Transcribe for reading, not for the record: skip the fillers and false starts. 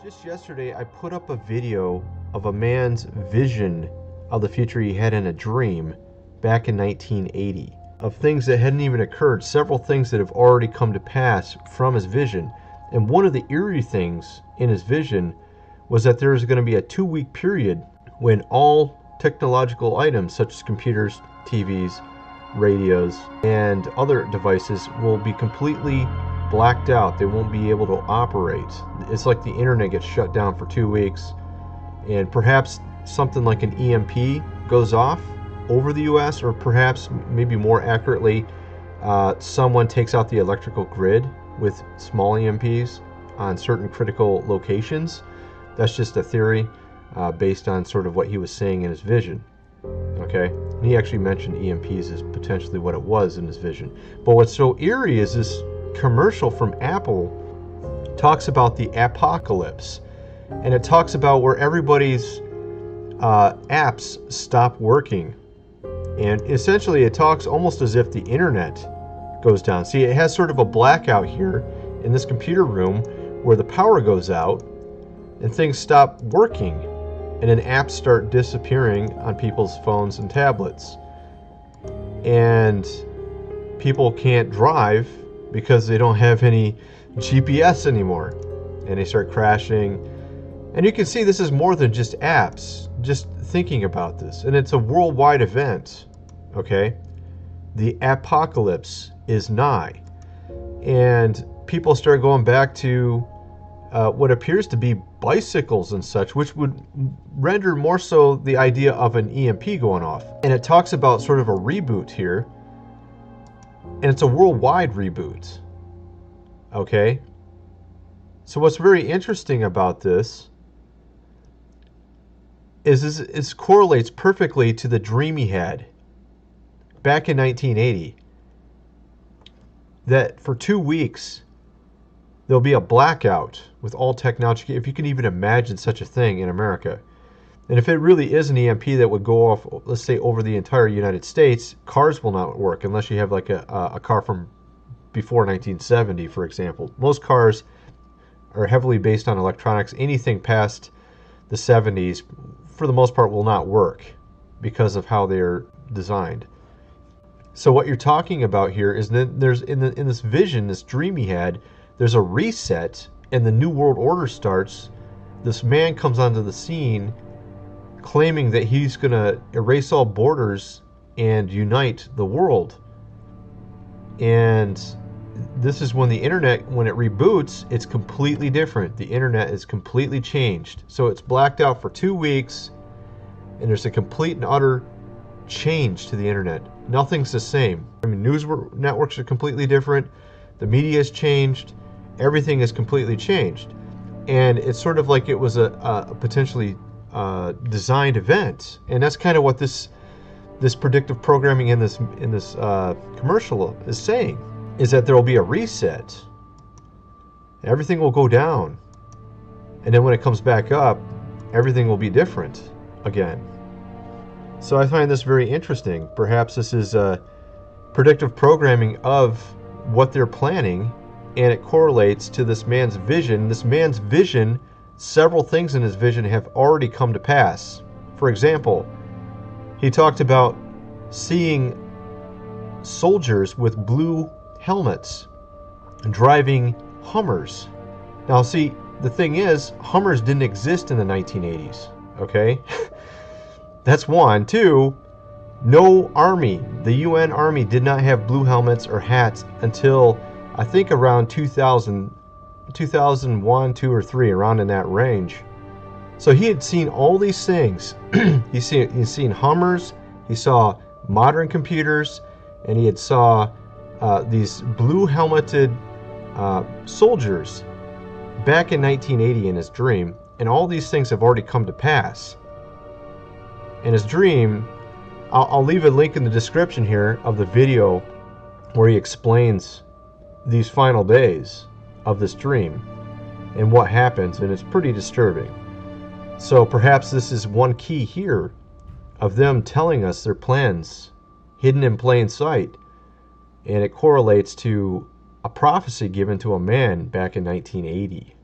Just yesterday, I put up a video of a man's vision of the future he had in a dream back in 1980, of things that hadn't even occurred, several things that have already come to pass from his vision. And one of the eerie things in his vision was that there was going to be a 2-week period when all technological items such as computers, TVs, radios, and other devices will be completely blacked out. They won't be able to operate. It's like the internet gets shut down for 2 weeks, and perhaps something like an EMP goes off over the US, or perhaps, maybe more accurately, someone takes out the electrical grid with small EMPs on certain critical locations. That's just a theory based on sort of what he was saying in his vision. Okay, and he actually mentioned EMPs as potentially what it was in his vision. But what's so eerie is this commercial from Apple talks about the apocalypse, and it talks about where everybody's apps stop working, and essentially it talks almost as if the internet goes down. See, it has sort of a blackout here in this computer room where the power goes out and things stop working, and then apps start disappearing on people's phones and tablets, and people can't drive because they don't have any GPS anymore, and they start crashing. And you can see this is more than just apps, just thinking about this, and it's a worldwide event. Okay, the apocalypse is nigh, and people start going back to what appears to be bicycles and such, which would render more so the idea of an EMP going off. And it talks about sort of a reboot here, and it's a worldwide reboot. Okay, so what's very interesting about this is it correlates perfectly to the dream he had back in 1980, that for 2 weeks there'll be a blackout with all technology, if you can even imagine such a thing in America. And if it really is an EMP that would go off, let's say, over the entire United States, cars will not work unless you have like a car from before 1970, for example. Most cars are heavily based on electronics. Anything past the 70s, for the most part, will not work because of how they're designed. So what you're talking about here is that there's in this vision, this dream he had, there's a reset, and the New World Order starts. This man comes onto the scene claiming that he's going to erase all borders and unite the world. And this is when the internet, when it reboots, it's completely different. The internet is completely changed. So it's blacked out for 2 weeks, and there's a complete and utter change to the internet. Nothing's the same. I mean, news networks are completely different. The media has changed. Everything is completely changed. And it's sort of like it was a potentially designed event. And that's kind of what this predictive programming in this commercial is saying, is that there will be a reset. Everything will go down. And then when it comes back up, everything will be different again. So I find this very interesting. Perhaps this is predictive programming of what they're planning, and it correlates to this man's vision. This man's vision, several things in his vision have already come to pass. For example, he talked about seeing soldiers with blue helmets driving Hummers. Now see, the thing is, Hummers didn't exist in the 1980s, okay? That's one. Two, no army, the UN army did not have blue helmets or hats until I think around 2001, 2 or 3, around in that range. So he had seen all these things. He's seen Hummers, he saw modern computers, and he had saw these blue helmeted soldiers back in 1980 in his dream, and all these things have already come to pass. In his dream, I'll leave a link in the description here of the video where he explains these final days of this dream and what happens, and it's pretty disturbing. So perhaps this is one key here of them telling us their plans hidden in plain sight, and it correlates to a prophecy given to a man back in 1980.